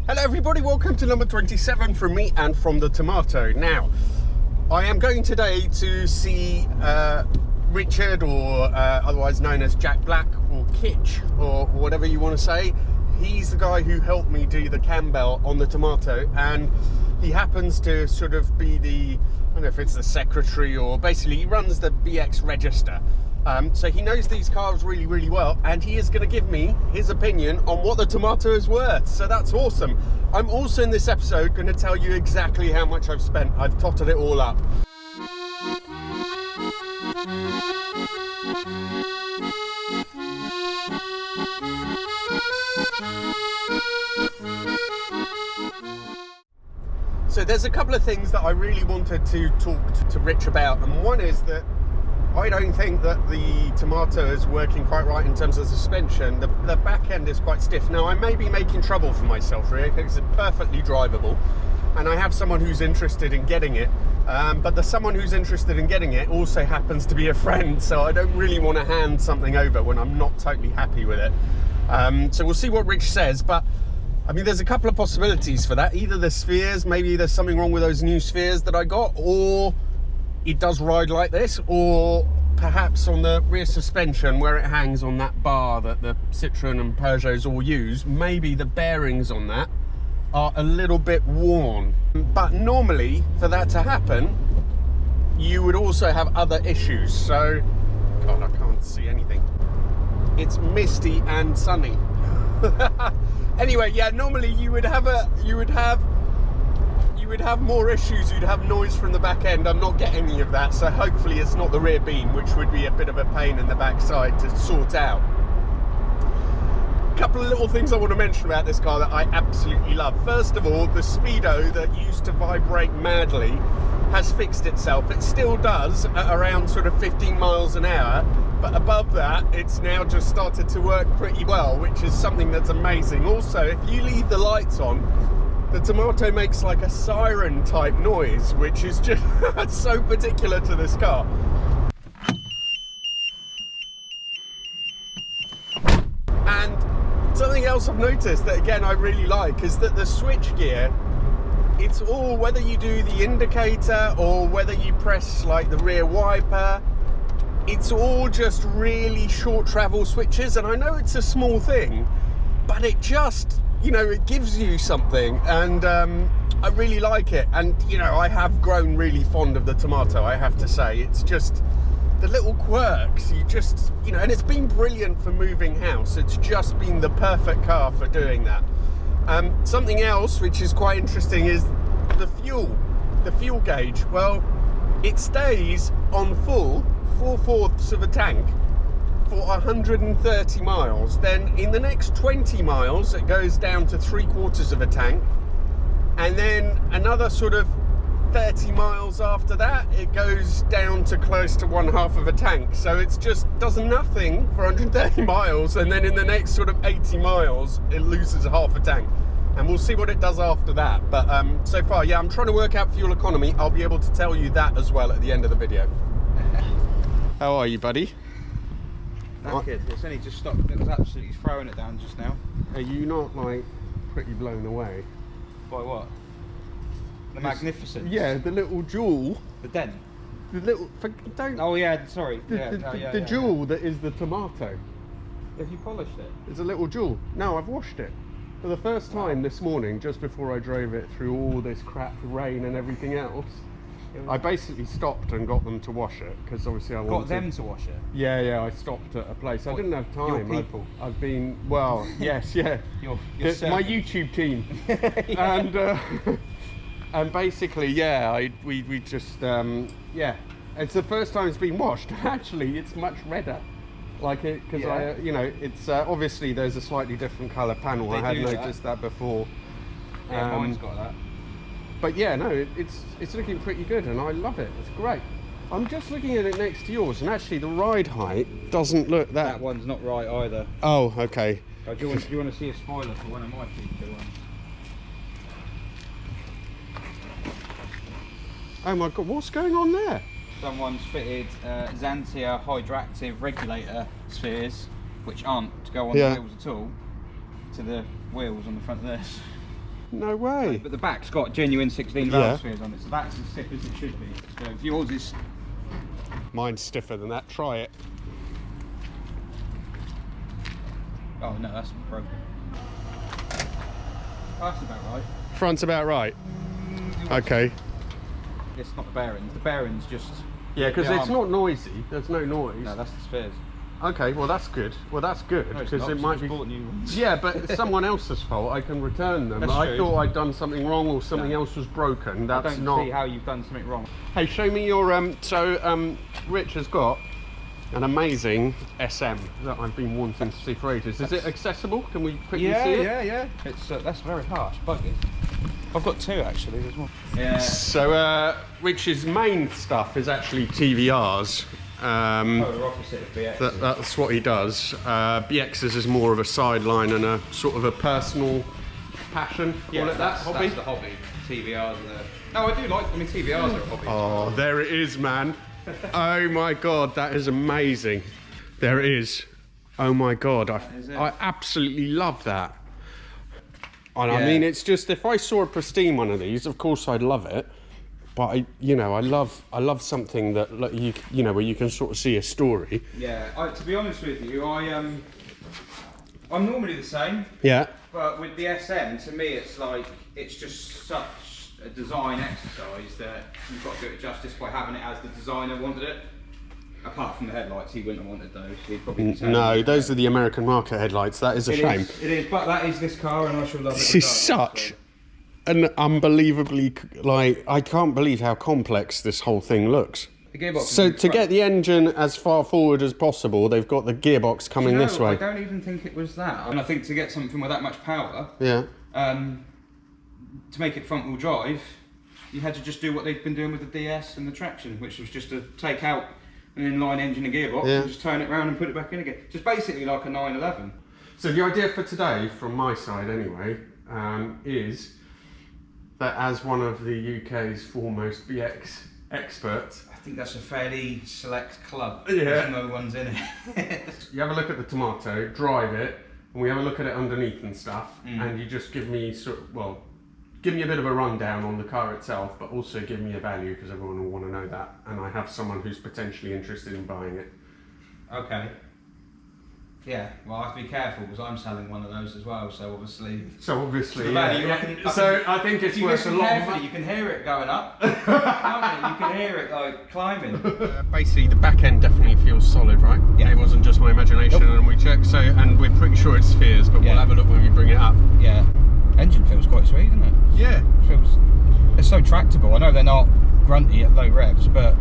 Hello everybody, welcome to number 27 from me and from the Tomato. Now, I am going today to see Richard, or otherwise known as Jack Black, or Kitch, or whatever you want to say. He's the guy who helped me do the cam belt on the Tomato, and he happens to sort of be the, I don't know if it's the secretary, or basically he runs the BX register. So he knows these cars really, really well, and he is going to give me his opinion on what the Tomato is worth. So that's awesome. I'm also in this episode going to tell you exactly how much I've spent. I've totted it all up. So there's a couple of things that I really wanted to talk to Rich about, and one is that I don't think that the Tomato is working quite right in terms of suspension. The back end is quite stiff. Now, I may be making trouble for myself really, because it's perfectly drivable, and I have someone who's interested in getting it, but the someone who's interested in getting it also happens to be a friend, so I don't really want to hand something over when I'm not totally happy with it. So we'll see what Rich says, but I mean, there's a couple of possibilities for that. Either the spheres, maybe there's something wrong with those new spheres that I got, or it does ride like this, or perhaps on the rear suspension where it hangs on that bar that the Citroen and Peugeots all use, maybe the bearings on that are a little bit worn. But normally for that to happen, you would also have other issues. So, God, I can't see anything. It's misty and sunny. Anyway, yeah, normally you would have more issues. You'd have noise from the back end. I'm not getting any of that, so hopefully it's not the rear beam, which would be a bit of a pain in the backside to sort out. A couple of little things I want to mention about this car that I absolutely love. First of all, the speedo that used to vibrate madly has fixed itself. It still does at around sort of 15 miles an hour, but above that it's now just started to work pretty well, which is something that's amazing. Also, if you leave the lights on, the Tomato makes like a siren type noise, which is just so particular to this car. And something else I've noticed that again I really like is that the switch gear, it's all, whether you do the indicator or whether you press like the rear wiper, it's all just really short travel switches. And I know it's a small thing, but it just, you know, it gives you something, and I really like it. And you know, I have grown really fond of the Tomato, I have to say. It's just the little quirks, you just, you know, and it's been brilliant for moving house. It's just been the perfect car for doing that. Something else which is quite interesting is the fuel gauge. Well, it stays on full 4/4 of a tank for 130 miles. Then in the next 20 miles it goes down to 3/4 of a tank, and then another sort of 30 miles after that it goes down to close to 1/2 of a tank. So it's just does nothing for 130 miles, and then in the next sort of 80 miles it loses 1/2 a tank, and we'll see what it does after that. But so far, yeah, I'm trying to work out fuel economy. I'll be able to tell you that as well at the end of the video. How are you, buddy? Knackered. It's only just stopped. It was absolutely throwing it down just now. Are you not like pretty blown away? By what? The magnificence? Yeah, the little jewel. The dent? The little, don't... Oh yeah, sorry. The jewel that is the Tomato. Have you polished it? It's a little jewel. No, I've washed it. For the first time this morning, just before I drove it through all this crap rain and everything else, I basically stopped and got them to wash it, because obviously I wanted... Got them to wash it? Yeah, I stopped at a place. I didn't have time. Your people? I've been, well, yes, yeah. My YouTube team. Yeah. And basically, yeah, we just, yeah. It's the first time it's been washed. Actually, it's much redder. Like it, because yeah. you know, it's obviously there's a slightly different colour panel. I had noticed that before. Yeah, mine's got that. But yeah, no, it's looking pretty good, and I love it. It's great. I'm just looking at it next to yours, and actually the ride height doesn't look that... That one's not right either. Oh, okay. Oh, do you want to see a spoiler for one of my future ones? Oh my God, what's going on there? Someone's fitted Xantia hydroactive regulator spheres, which aren't to go on the wheels at all, to the wheels on the front of this. No way. But the back's got genuine 16 valve spheres on it, so that's as stiff as it should be. So if yours is... Mine's stiffer than that. Try it. Oh no, that's broken. Oh, that's about right. Front's about right. Okay. It's not the bearings. The bearings just... Yeah, because it's not noisy. There's no noise. No, that's the spheres. Okay, well that's good. Well that's good No, because it might be. Bought new ones. Yeah, but it's someone else's fault. I can return them. That's I true. thought I'd done something wrong or something else was broken. That's I don't not. see how you've done something wrong. Hey, show me your Rich has got an amazing SM that I've been wanting to see for ages. Is it accessible? Can we quickly see it? Yeah. It's that's very harsh. Buggy. I've got two actually. There's one. Yeah. So Rich's main stuff is actually TVRs. Polar opposite of BX. That's what he does. BX's is more of a sideline and a sort of a personal passion. Yeah, That's the hobby. TVRs are the... No, I do like. I mean, TVRs are a hobby. Oh, there it is, man. Oh my god, that is amazing. There it is. Oh my god, I absolutely love that. And I mean, it's just, if I saw a pristine one of these, of course I'd love it. But I love something that, like, you know, where you can sort of see a story. Yeah, to be honest with you, I'm normally the same. Yeah. But with the SM, to me, it's just such a design exercise that you've got to do it justice by having it as the designer wanted it. Apart from the headlights, he wouldn't have wanted those. He'd probably No, those are the American market headlights. That is a shame. It is, but that is this car, and I shall love it. This is such an unbelievably, like, I can't believe how complex this whole thing looks. The gearbox. So to get the engine as far forward as possible, they've got the gearbox coming this way. I don't even think it was that. And I think to get something with that much power, yeah, to make it front wheel drive, you had to just do what they've been doing with the DS and the traction, which was just to take out an inline engine and gearbox and just turn it around and put it back in again. Just basically like a 911. So the idea for today, from my side anyway, is that as one of the UK's foremost BX experts, I think that's a fairly select club. Yeah. There's no one's in it. you have a look at the tomato, drive it, and we have a look at it underneath and stuff, and you just give me give me a bit of a rundown on the car itself, but also give me a value, because everyone will want to know that, and I have someone who's potentially interested in buying it. Okay. Yeah, well, I have to be careful because I'm selling one of those as well, so obviously... the value, yeah. So I think it's worth a lot of money. You can hear it going up, can't you? You can hear it like climbing. Basically, the back end definitely feels solid, right? Yeah. It wasn't just my imagination, and we checked, so, and we're pretty sure it's spheres, but we'll have a look when we bring it up. Yeah. Engine feels quite sweet, doesn't it? Yeah. It's so tractable. I know they're not grunty at low revs, but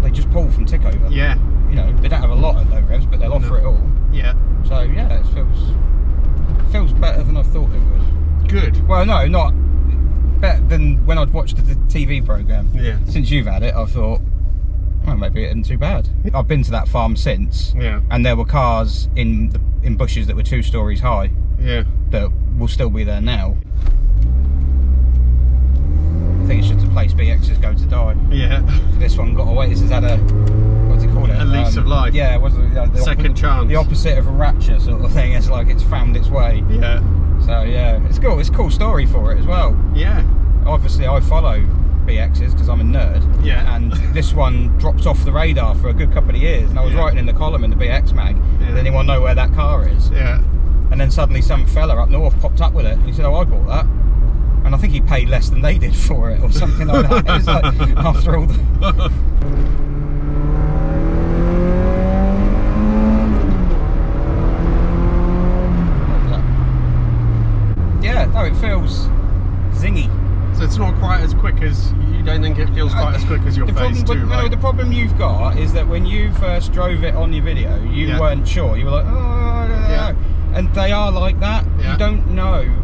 they just pull from tick over. Yeah. You know, they don't have a lot at low revs, but they'll offer it all. Yeah. So yeah, it feels better than I thought it would. Good. Well, no, not better than when I'd watched the TV programme. Yeah. Since you've had it, I thought, well, maybe it isn't too bad. I've been to that farm since, and there were cars in bushes that were 2 stories high. Yeah. That will still be there now. I think it's just a place BXs go to die. Yeah. This one got away. This has had a, what do you call it? A lease of life. Yeah, it was the second chance. The opposite of a rapture sort of thing. It's like it's found its way. Yeah. So yeah, it's cool. It's a cool story for it as well. Yeah. Obviously, I follow BXs because I'm a nerd. Yeah. And this one dropped off the radar for a good couple of years, and I was writing in the column in the BX mag. Did anyone know where that car is? Yeah. And then suddenly some fella up north popped up with it, and he said, "Oh, I bought that." And I think he paid less than they did for it, or something like that. It's like, after all the... Yeah, no, it feels zingy. So it's not quite as quick as, you don't think it feels quite as quick as your phase 2, right? No, the problem you've got is that when you first drove it on your video, you weren't sure. You were like, oh, I don't know. And they are like that. You don't know.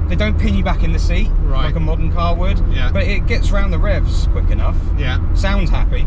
They don't pin you back in the seat like a modern car would. But it gets around the revs quick enough. Sounds happy.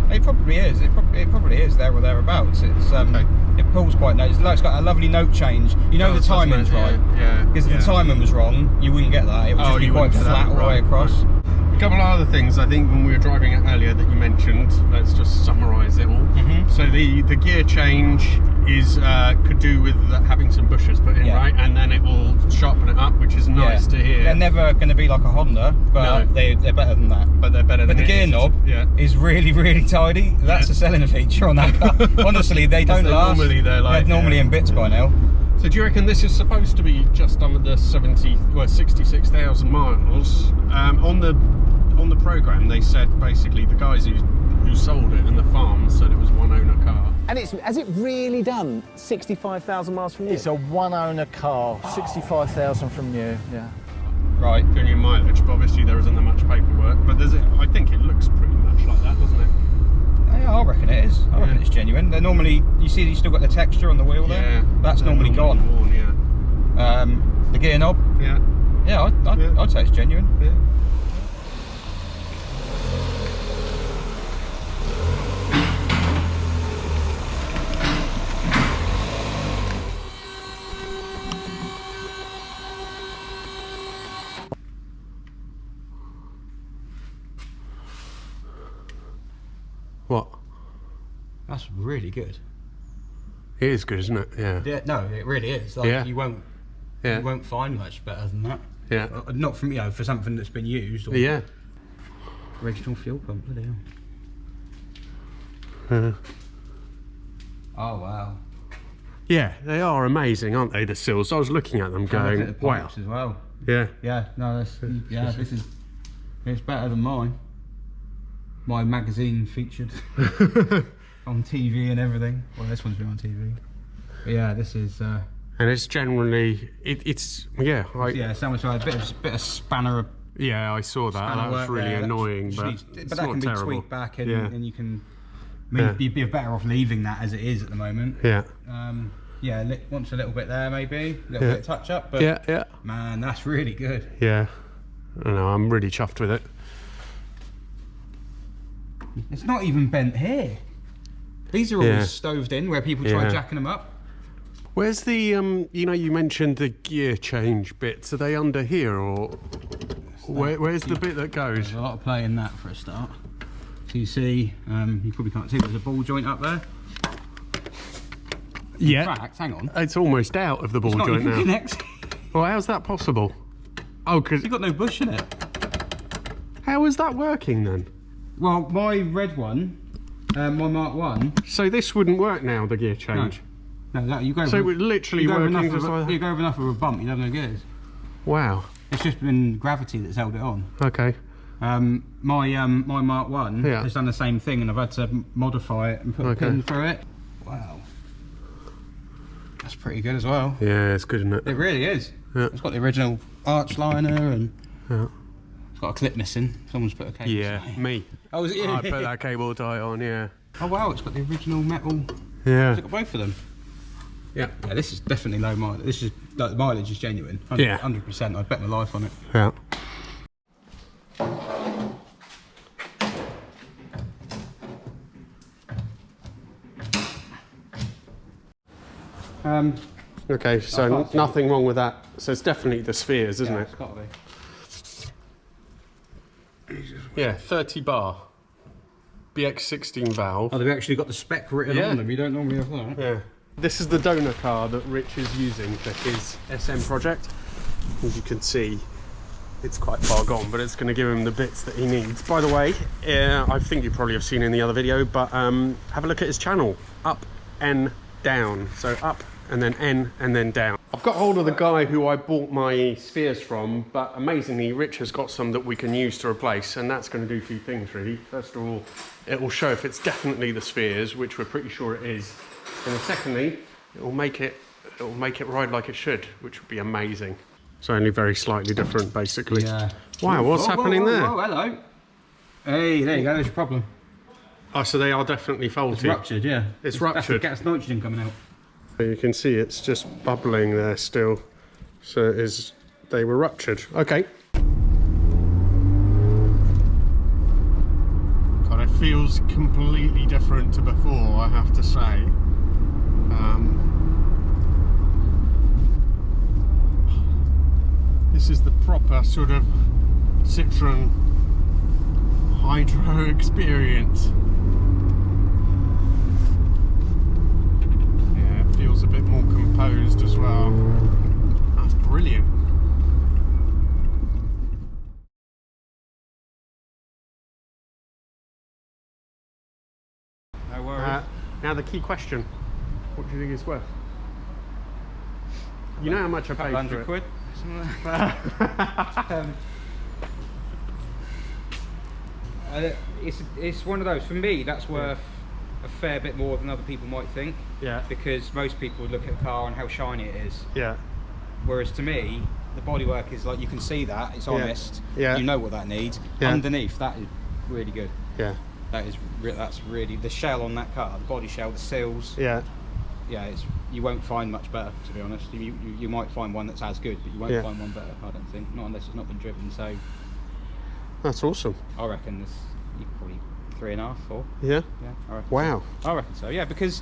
It probably is. It probably is there or thereabouts. It's it pulls quite nice. It's got a lovely note change. You know, the timing's right. Because if the timing was wrong, you wouldn't get that. It would just be quite flat all the way across. A couple of other things I think when we were driving it earlier that you mentioned, let's just summarise it all. So the gear change is could do with having some bushes put in, right? And then it will sharpen it up, which is nice to hear. They're never going to be like a Honda, but they're better than that. But they're better than the gear knob is really, really tidy. That's a selling feature on that car. Honestly, they don't last. Normally they're like normally in bits by now. So do you reckon this is supposed to be just under the 66,000 miles? On the program, they said basically the guys who sold it and the farm said it was one owner car. And has it really done 65,000 miles from new? It's a one owner car, 65,000 from new, yeah. Right. Doing mileage, but obviously there isn't that much paperwork. But I think it looks pretty much like that, doesn't it? Yeah, I reckon it is. I reckon it's genuine. They're normally, you see, you still got the texture on the wheel there. Yeah. That's normally gone. Worn, the gear knob. Yeah. Yeah, I'd say it's genuine. Yeah. What? That's really good. It is good, isn't it? Yeah. Yeah, no, it really is. Like, you won't find much better than that. Yeah. Not from for something that's been used. Or Yeah. Original fuel pump, bloody hell. Oh wow. Yeah, they are amazing, aren't they? The sills. I was looking at them, going, at the wow. pipes as well. Yeah. Yeah. No, it's better than mine. My magazine featured on TV and everything. Well, this one's been on TV. But yeah, this is. And it's generally it's Someone's got a bit of spanner. Yeah, I saw that. That was really annoying, but that can be tweaked back, and you can. You'd be better off leaving that as it is at the moment. Yeah. Wants a little bit there, maybe a little bit of touch up, but man, that's really good. Yeah, I know. I'm really chuffed with it. It's not even bent here. These are all stoved in where people try jacking them up. Where's the you mentioned the gear change bits. Are they under here, or where's the bit that goes? There's a lot of play in that for a start. So you see, you probably can't see, but there's a ball joint up there. Yeah. Cracked, hang on. It's almost out of the ball joint now. Connected. Well, how's that possible? Oh, because you've got no bush in it. How is that working then? Well, my red one, my Mark 1. So this wouldn't work now, the gear change? No, you go. So it would literally work just like that? You go over enough of a bump, you'd have no gears. Wow. It's just been gravity that's held it on. Okay. My Mark 1 has done the same thing, and I've had to modify it and put a pin through it. Wow. That's pretty good as well. Yeah, it's good, isn't it? It really is. Yeah. It's got the original arch liner and it's got a clip missing. Someone's put a cable tie. Yeah, me. Oh, was it you? I put that cable tie on, yeah. Oh wow, it's got the original metal. Yeah. It's got both of them. Yeah. Yeah, this is definitely low mileage. This is like the mileage is genuine. 100%. I'd bet my life on it. Yeah. Okay, so nothing wrong with that. So it's definitely the spheres, isn't it? It's got to be. Yeah, 30 bar. BX 16 valve. Oh, they've actually got the spec written on them. You don't normally have that. Yeah. This is the donor car that Rich is using for his SM project. As you can see, it's quite far gone, but it's going to give him the bits that he needs. By the way, I think you probably have seen in the other video, but have a look at his channel. Up, N, down. So up, and then N, and then down. I've got hold of the guy who I bought my spheres from, but amazingly, Rich has got some that we can use to replace, and that's going to do a few things, really. First of all, it will show if it's definitely the spheres, which we're pretty sure it is. And then secondly, it will make it ride like it should, which would be amazing. It's only very slightly different, basically. Yeah. Wow, what's happening there? Oh, hello. Hey, there you go. There's your problem. Oh, so they are definitely faulty. It's ruptured, yeah. It's ruptured. That's the gas nitrogen coming out. You can see it's just bubbling there still. So they were ruptured. Okay. God, it feels completely different to before, I have to say. This is the proper sort of Citroen hydro experience. feels a bit more composed as well. That's brilliant. No worries. Now the key question, what do you think it's worth? You know how much I paid for it. £100. It's one of those, for me, that's worth a fair bit more than other people might think. Yeah. Because most people look at a car and how shiny it is. Yeah. Whereas to me, the bodywork is like, you can see that, it's honest. Yeah. You know what that needs. Yeah. Underneath, that is really good. Yeah. That's really, the shell on that car, the body shell, the seals. Yeah. Yeah, you won't find much better, to be honest. You might find one that's as good, but you won't find one better, I don't think. Not unless it's not been driven, so... That's awesome. I reckon this, you could probably 3.5, 4. Yeah? Yeah, I reckon. Wow. So. I reckon so, yeah, because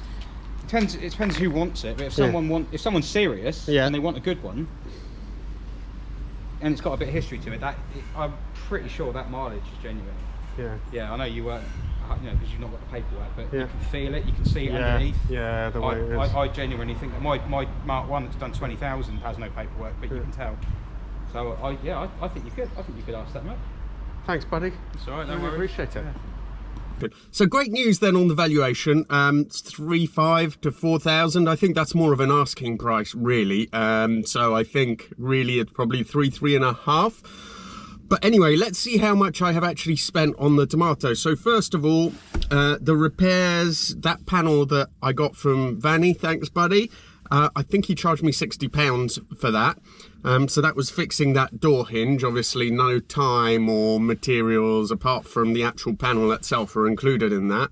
it depends who wants it, but if if someone's serious and they want a good one, and it's got a bit of history to it, I'm pretty sure that mileage is genuine. Yeah. Yeah, I know you weren't, because you've not got the paperwork, but you can feel it, you can see it underneath. Yeah, the way it is. I genuinely think that my Mark 1 that's done 20,000 has no paperwork, but you can tell. So I think you could. I think you could ask that much. Thanks, buddy. It's all right, I no worries. appreciate it. Yeah. Good. So great news then on the valuation. It's 3,500 to 4,000. I think that's more of an asking price, really. So I think really it's probably 3.5. But anyway, let's see how much I have actually spent on the tomato. So first of all, the repairs, that panel that I got from Vanny, thanks buddy. I think he charged me £60 for that. So that was fixing that door hinge. Obviously no time or materials apart from the actual panel itself are included in that.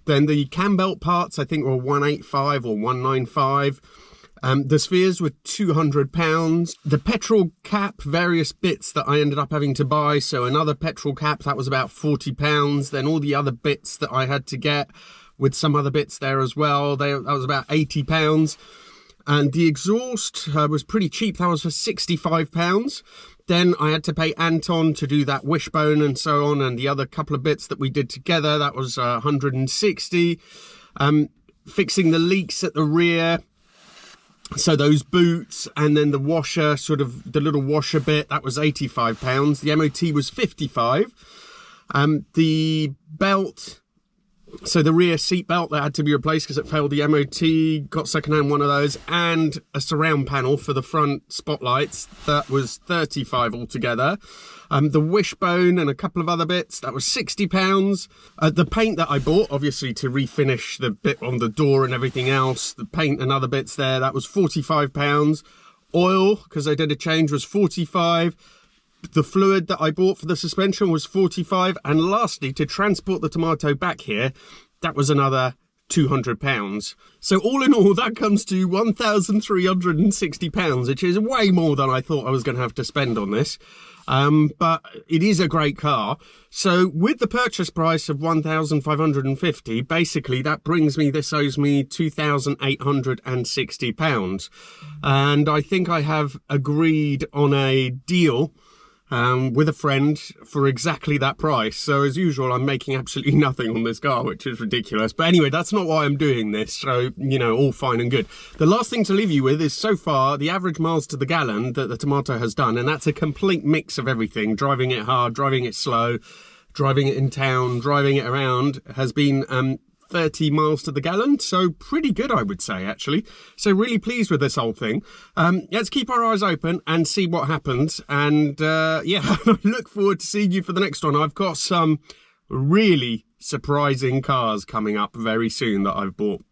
Then the cam belt parts I think were 185 or 195. The spheres were £200. The petrol cap, various bits that I ended up having to buy. So another petrol cap, that was about £40. Then all the other bits that I had to get with some other bits there as well, that was about £80. And the exhaust was pretty cheap. That was for £65. Then I had to pay Anton to do that wishbone and so on, and the other couple of bits that we did together. That was 160. Fixing the leaks at the rear, so those boots, and then the washer, sort of the little washer bit, that was £85. The MOT was £55. The belt, so the rear seat belt that had to be replaced because it failed the MOT, got secondhand one of those, and a surround panel for the front spotlights, that was £35 altogether. The wishbone and a couple of other bits, that was £60. The paint that I bought, obviously to refinish the bit on the door and everything else, the paint and other bits there, that was £45. Oil, because I did a change, was £45. The fluid that I bought for the suspension was £45. And lastly, to transport the tomato back here, that was another £200. So all in all, that comes to £1,360, which is way more than I thought I was going to have to spend on this. But it is a great car. So with the purchase price of £1,550, basically that brings me, this owes me £2,860. And I think I have agreed on a deal with a friend for exactly that price. So as usual, I'm making absolutely nothing on this car, which is ridiculous. But anyway, that's not why I'm doing this. So, you know, all fine and good. The last thing to leave you with is so far the average miles to the gallon that the tomato has done. And that's a complete mix of everything. Driving it hard, driving it slow, driving it in town, driving it around, has been 30 miles to the gallon, so pretty good, I would say, actually. So really pleased with this whole thing. Let's keep our eyes open and see what happens. And yeah, I look forward to seeing you for the next one. I've got some really surprising cars coming up very soon that I've bought.